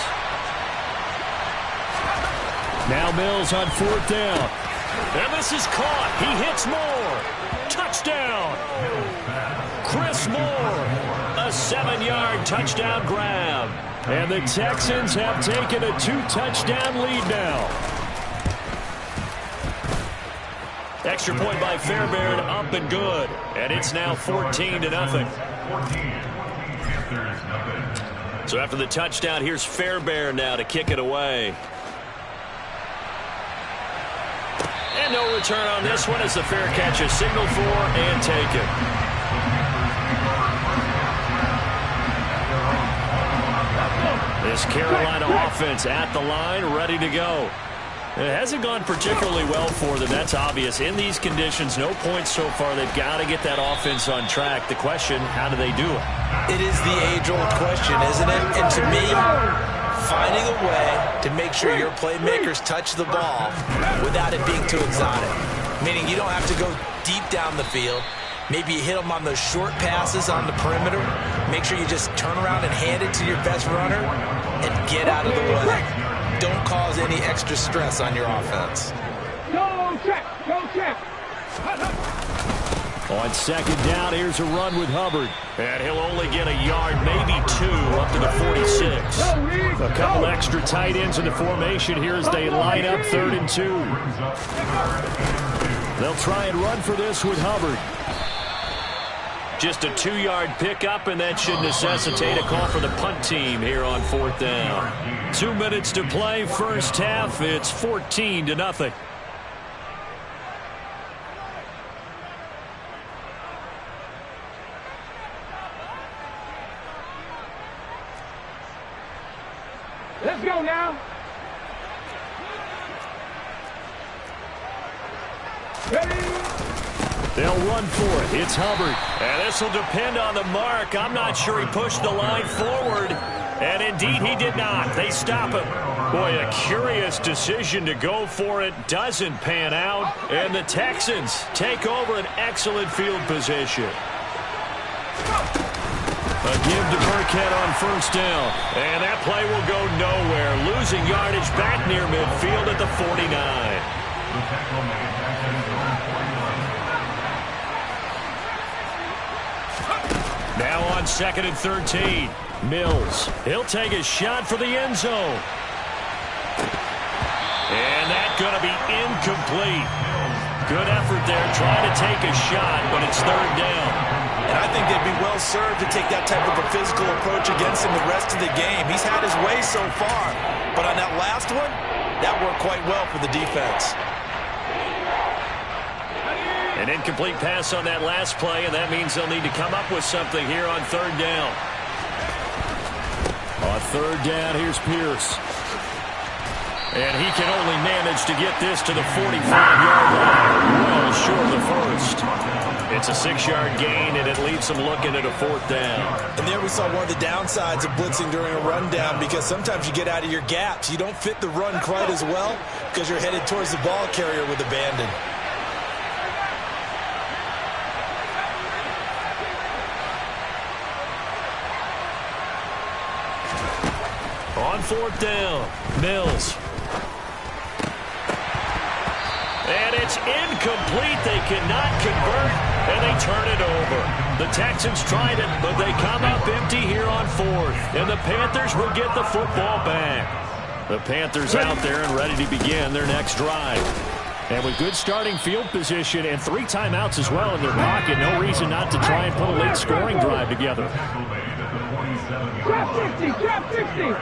Now Mills on 4th down. And this is caught. He hits Moore. Touchdown. Chris Moore. A 7-yard touchdown grab. And the Texans have taken a 2-touchdown lead now. Extra point by Fairbairn, up and good. And it's now 14-0. So after the touchdown, here's Fairbairn now to kick it away. And no return on this one as the fair catch is signaled for and taken. This Carolina offense at the line, ready to go. It hasn't gone particularly well for them, that's obvious. In these conditions, no points so far. They've got to get that offense on track. The question, how do they do it? It is the age-old question, isn't it? And to me, finding a way to make sure your playmakers touch the ball without it being too exotic. Meaning you don't have to go deep down the field. Maybe you hit them on those short passes on the perimeter. Make sure you just turn around and hand it to your best runner and get out of the way. Don't cause any extra stress on your offense. Go check! Go check! On 2nd down, here's a run with Hubbard. And he'll only get a yard, maybe 2, up to the 46. A couple extra tight ends in the formation here as they line up 3rd and 2. They'll try and run for this with Hubbard. Just a 2-yard pickup, and that should necessitate a call for the punt team here on 4th down. 2 minutes to play, first half. It's 14-0. Let's go now. Ready? They'll run for it. It's Hubbard. And this will depend on the mark. I'm not sure he pushed the line forward. And indeed, he did not. They stop him. Boy, a curious decision to go for it. Doesn't pan out. And the Texans take over an excellent field position. A give to Burkhead on first down. And that play will go nowhere. Losing yardage back near midfield at the 49. Now on 2nd and 13. Mills. He'll take a shot for the end zone. And that's going to be incomplete. Good effort there trying to take a shot, but it's 3rd down. And I think they'd be well served to take that type of a physical approach against him the rest of the game. He's had his way so far, but on that last one, that worked quite well for the defense. An incomplete pass on that last play, and that means they'll need to come up with something here on 3rd down. On 3rd down, here's Pierce. And he can only manage to get this to the 45-yard line. Well short of the first. It's a 6-yard gain, and it leaves them looking at a 4th down. And there we saw one of the downsides of blitzing during a rundown, because sometimes you get out of your gaps. You don't fit the run quite as well because you're headed towards the ball carrier with abandon. On 4th down, Mills. And it's incomplete. They cannot convert, and they turn it over. The Texans tried it, but they come up empty here on 4th. And the Panthers will get the football back. The Panthers out there and ready to begin their next drive. And with good starting field position and 3 timeouts as well in their pocket, no reason not to try and put a late scoring drive together. Drop 50, drop 50.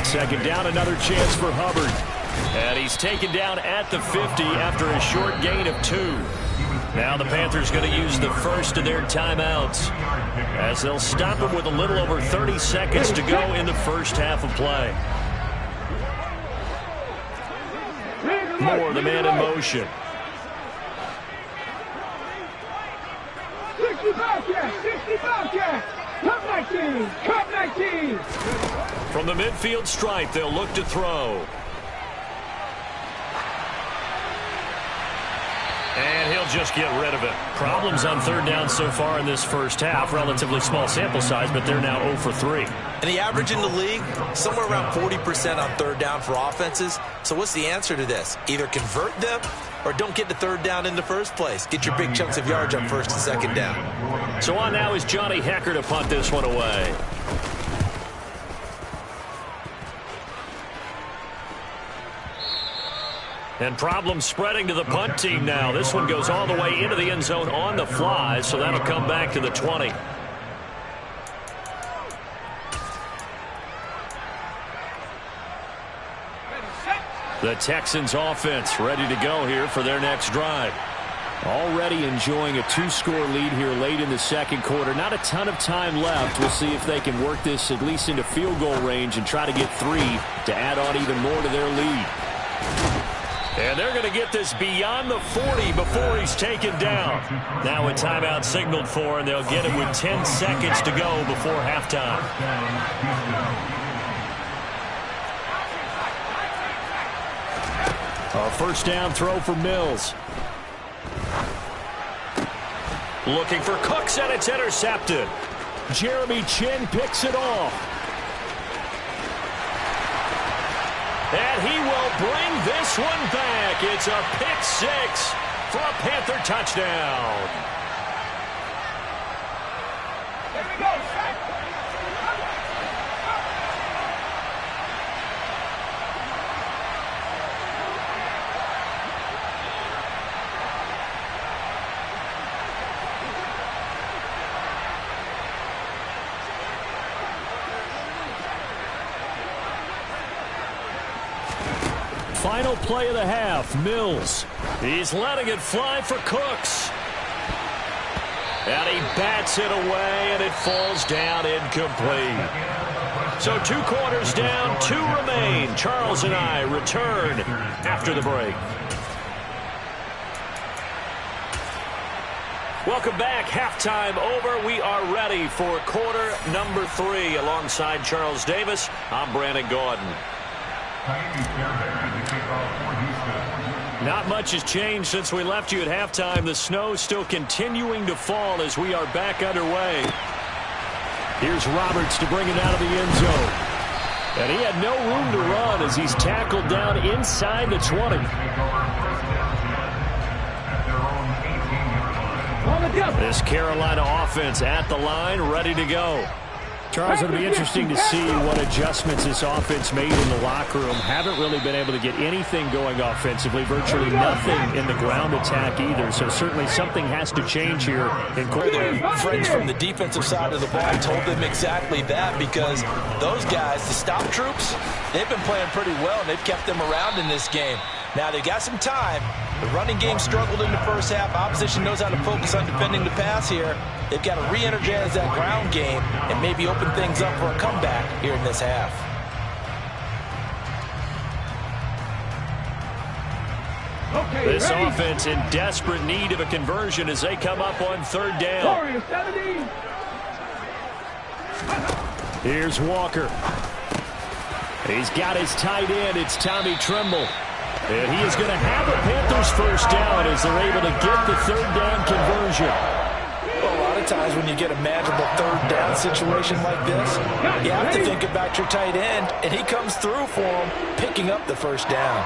2nd down, another chance for Hubbard. And he's taken down at the 50 after a short gain of 2. Now the Panthers going to use the first of their timeouts, as they'll stop him with a little over 30 seconds to go in the first half of play. Moore, the man in motion. 60 Bobcats, 60 Bobcats. Come 19, come 19. From the midfield stripe, they'll look to throw. And he'll just get rid of it. Problems on 3rd down so far in this first half. Relatively small sample size, but they're now 0 for 3. And the average in the league, somewhere around 40% on 3rd down for offenses. So what's the answer to this? Either convert them or don't get to 3rd down in the first place. Get your big chunks of yards on 1st and 2nd down. So on now is Johnny Hekker to punt this one away. And problems spreading to the punt team now. This one goes all the way into the end zone on the fly, so that'll come back to the 20. The Texans offense ready to go here for their next drive. Already enjoying a 2-score lead here late in the 2nd quarter. Not a ton of time left. We'll see if they can work this at least into field goal range and try to get 3 to add on even more to their lead. And they're going to get this beyond the 40 before he's taken down. Now a timeout signaled for, and they'll get it with 10 seconds to go before halftime. A 1st down throw for Mills. Looking for Cooks, and it's intercepted. Jeremy Chinn picks it off. And he will bring this one back. It's a pick 6 for a Panther touchdown. Here we go. Final play of the half, Mills. He's letting it fly for Cooks. And he bats it away, and it falls down incomplete. So 2 quarters down, 2 remain. Charles and I return after the break. Welcome back. Halftime over. We are ready for quarter number 3. Alongside Charles Davis, I'm Brandon Gaudin. Not much has changed since we left you at halftime. The snow still continuing to fall as we are back underway. Here's Roberts to bring it out of the end zone. And he had no room to run as he's tackled down inside the 20. This Carolina offense at the line, ready to go. Charles, it'll be interesting to see what adjustments this offense made in the locker room. Haven't really been able to get anything going offensively, virtually nothing in the ground attack either. So certainly something has to change here. Their friends from the defensive side of the ball told them exactly that, because those guys, the stop troops, they've been playing pretty well, and they've kept them around in this game. Now, they got some time. The running game struggled in the first half. Opposition knows how to focus on defending the pass here. They've got to re-energize that ground game and maybe open things up for a comeback here in this half. This offense in desperate need of a conversion as they come up on third down. Here's Walker. He's got his tight end. It's Tommy Tremble. And he is going to have a Panthers first down as they're able to get the third down conversion. Well, a lot of times when you get a magical third down situation like this, you have to think about your tight end, and he comes through for him, picking up the first down.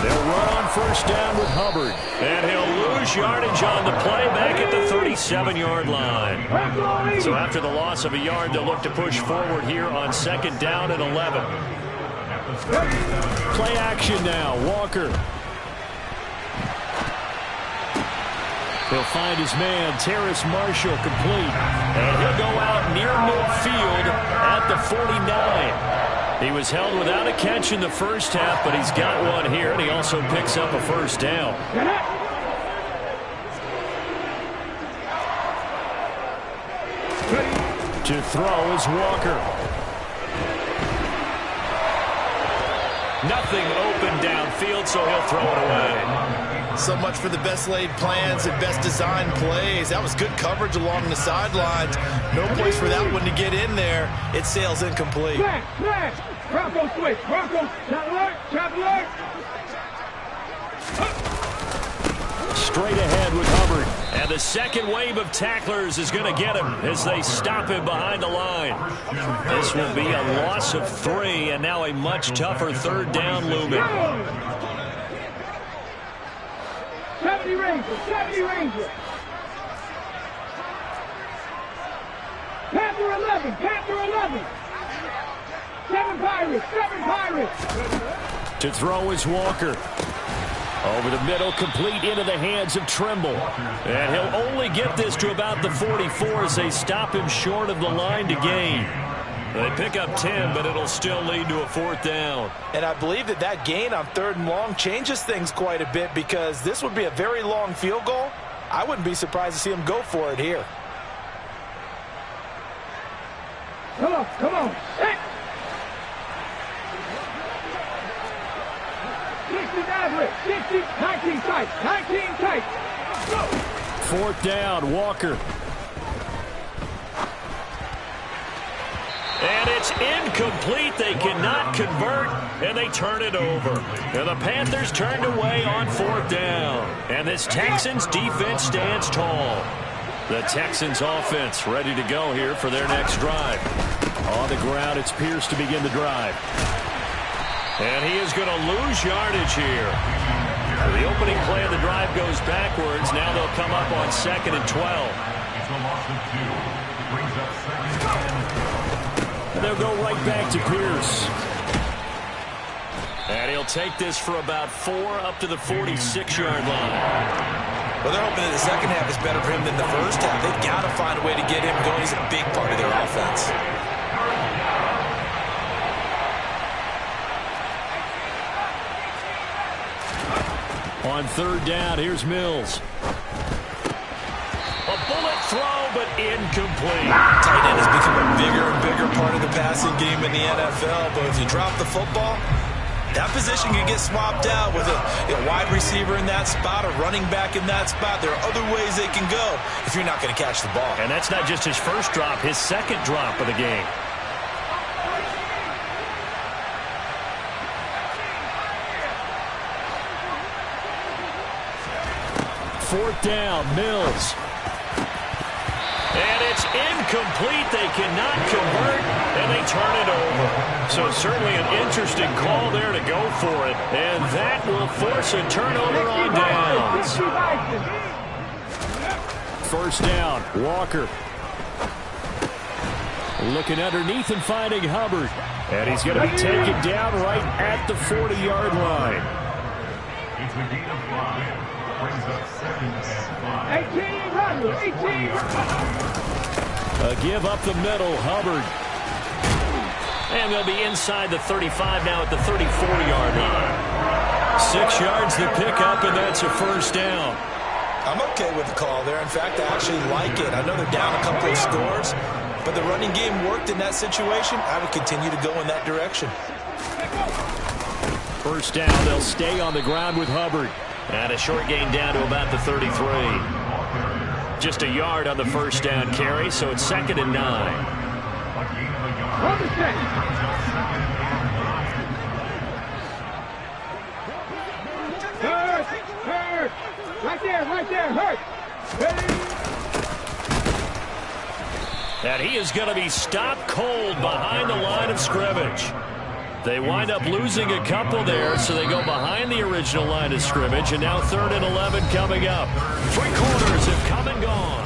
They'll run on first down with Hubbard. And he'll lose yardage on the play back at the 37-yard line. So after the loss of a yard, they'll look to push forward here on second down and 11. Play action now. Walker. He'll find his man, Terrace Marshall, complete. And he'll go out near midfield at the 49. He was held without a catch in the first half, but he's got one here, and he also picks up a first down. To throw is Walker. Nothing open downfield, so he'll throw it away. So much for the best laid plans and best designed plays. That was good coverage along the sidelines. No place for that one to get in there. It sails incomplete. Bronco switch. Bronco. Trap alert. Straight ahead with Hubbard. And the second wave of tacklers is going to get him as they stop him behind the line. This will be a loss of 3, and now a much tougher third down looming. 70 Ranger. 70 Ranger. Panther 11. Panther 11. 7 Pirates. 7 Pirates. To throw is Walker. Over the middle, complete into the hands of Tremble. And he'll only get this to about the 44 as they stop him short of the line to gain. They pick up 10, but it'll still lead to a fourth down. And I believe that gain on third and long changes things quite a bit, because this would be a very long field goal. I wouldn't be surprised to see him go for it here. Come on, come on. Hey. 60 average, 60, 19 tight, 19 tight. Go. Fourth down, Walker. And it's incomplete. They cannot convert, and they turn it over. And the Panthers turned away on fourth down. And this Texans defense stands tall. The Texans offense ready to go here for their next drive. On the ground, it's Pierce to begin the drive. And he is going to lose yardage here. The opening play of the drive goes backwards. Now they'll come up on 2nd and 12. And they'll go right back to Pierce. And he'll take this for about 4 up to the 46-yard line. Well, they're hoping that the second half is better for him than the first half. They've got to find a way to get him going. He's a big part of their offense. On third down, here's Mills. A bullet throw, but incomplete. Tight end has become a bigger and bigger part of the passing game in the NFL, but if you drop the football, That position can get swapped out with a wide receiver in that spot, a running back in that spot. There are other ways they can go if you're not going to catch the ball. And that's not just his first drop, his second drop of the game. Fourth down, Mills. And it's incomplete. They cannot convert, and they turn it over. So certainly an interesting call there to go for it. And that will force a turnover on downs. First down, Walker. Looking underneath and finding Hubbard. And he's going to be taken down right at the 40-yard line. It's a gain of 5. Brings up 2nd and 5. 18. A give up the middle, Hubbard. And they'll be inside the 35 now at the 34-yard line. 6 yards to pick up, and that's a first down. I'm okay with the call there. In fact, I actually like it. I know they're down a couple of scores, but the running game worked in that situation. I would continue to go in that direction. First down, they'll stay on the ground with Hubbard. And a short gain down to about the 33. Just a yard on the first down carry, so it's 2nd and 9. Hurt! Right there, hurt! And he is going to be stopped cold behind the line of scrimmage. They wind up losing a couple there, so they go behind the original line of scrimmage, and now 3rd and 11 coming up. 3 quarters have come and gone.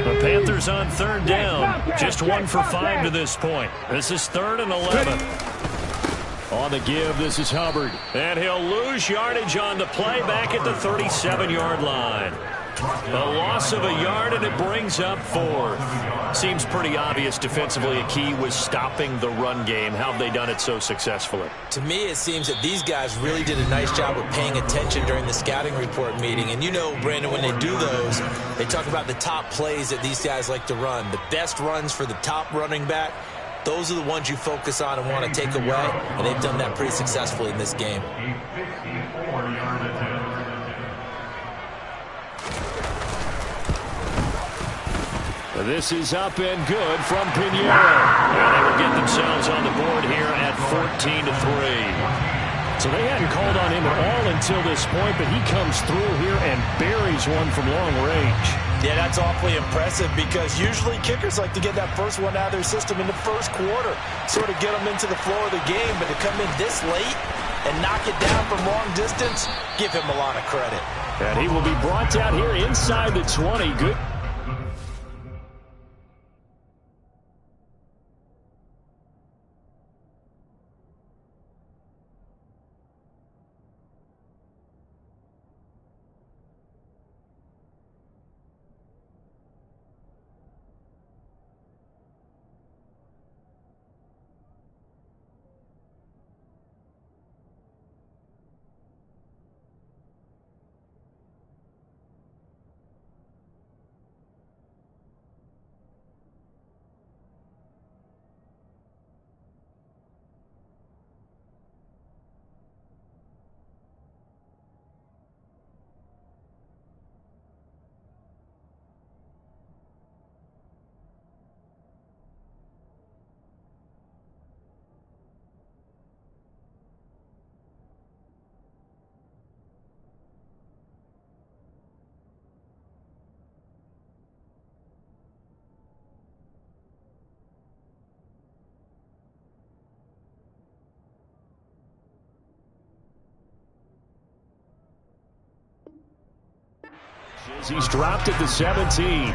The Panthers on 3rd down. Just 1 for 5 to this point. This is 3rd and 11. On the give, this is Hubbard. And he'll lose yardage on the play back at the 37-yard line. A loss of a yard, and it brings up 4th. Seems pretty obvious defensively a key was stopping the run game. How have they done it so successfully? To me, it seems that these guys really did a nice job of paying attention during the scouting report meeting. And you know, Brandon, when they do those, they talk about the top plays that these guys like to run. The best runs for the top running back. Those are the ones you focus on and want to take away, and they've done that pretty successfully in this game. This is up and good from Pinheiro. And they will get themselves on the board here at 14-3. So they hadn't called on him at all until this point, but he comes through here and buries one from long range. Yeah, that's awfully impressive because usually kickers like to get that first one out of their system in the first quarter, sort of get them into the flow of the game, but to come in this late and knock it down from long distance, give him a lot of credit. And he will be brought down here inside the 20. Good. He's dropped at the 17.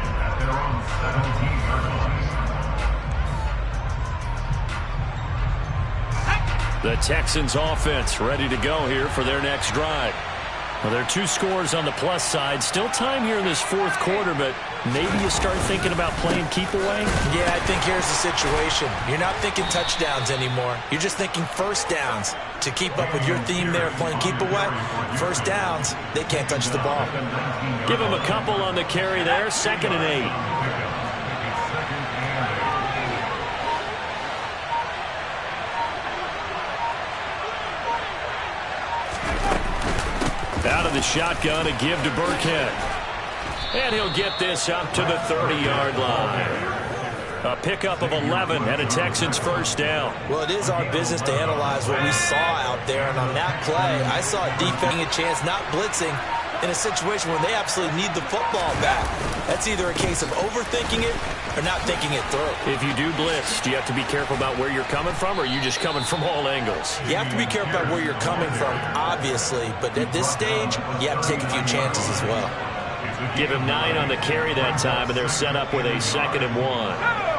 The Texans offense ready to go here for their next drive. Well, there are 2 scores on the plus side. Still time here in this 4th quarter, but maybe you start thinking about playing keep away? Yeah, I think here's the situation. You're not thinking touchdowns anymore. You're just thinking first downs. to keep up with your theme there, playing keep away, first downs, they can't touch the ball. Give him a couple on the carry there, 2nd and 8. Out of the shotgun, a give to Burkhead. And he'll get this up to the 30-yard line. A pickup of 11 and a Texans first down. Well, it is our business to analyze what we saw out there. And on that play, I saw a defending a chance not blitzing in a situation where they absolutely need the football back. That's either a case of overthinking it or not thinking it through. If you do blitz, do you have to be careful about where you're coming from, or are you just coming from all angles? You have to be careful about where you're coming from, obviously. But at this stage, you have to take a few chances as well. Give him 9 on the carry that time, and they're set up with a 2nd and 1.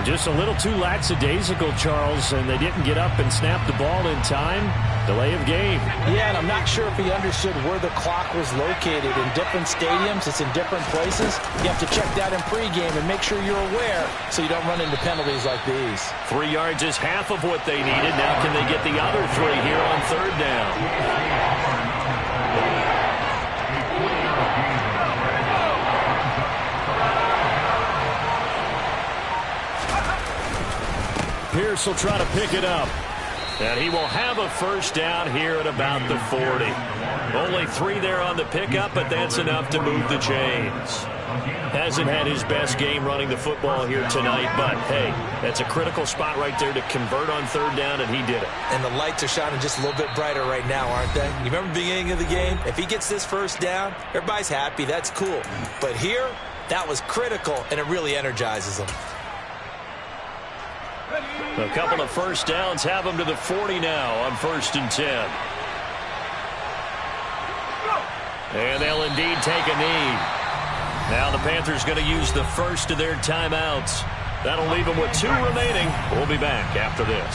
Just a little too lackadaisical, Charles, and they didn't get up and snap the ball in time. Delay of game. Yeah, and I'm not sure if he understood where the clock was located. In different stadiums, it's in different places. You have to check that in pregame and make sure you're aware so you don't run into penalties like these. 3 yards is half of what they needed. Now can they get the other 3 here on 3rd down? Pierce will try to pick it up. And he will have a first down here at about the 40. Only 3 there on the pickup, but that's enough to move the chains. Hasn't had his best game running the football here tonight, but, hey, that's a critical spot right there to convert on 3rd down, and he did it. And the lights are shining just a little bit brighter right now, aren't they? You remember the beginning of the game? If he gets this first down, everybody's happy. That's cool. But here, that was critical, and it really energizes him. A couple of first downs have him to the 40 now on 1st and 10. And they'll indeed take a knee. Now the Panthers going to use the first of their timeouts. That'll leave them with 2 remaining. We'll be back after this.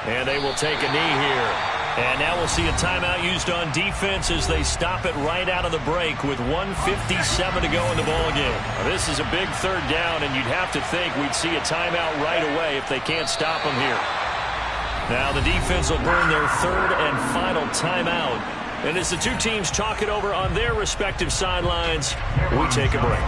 And they will take a knee here. And now we'll see a timeout used on defense as they stop it right out of the break with 1:57 to go in the ballgame. This is a big 3rd down, and you'd have to think we'd see a timeout right away if they can't stop them here. Now the defense will burn their 3rd and final timeout. And as the 2 teams talk it over on their respective sidelines, we take a break.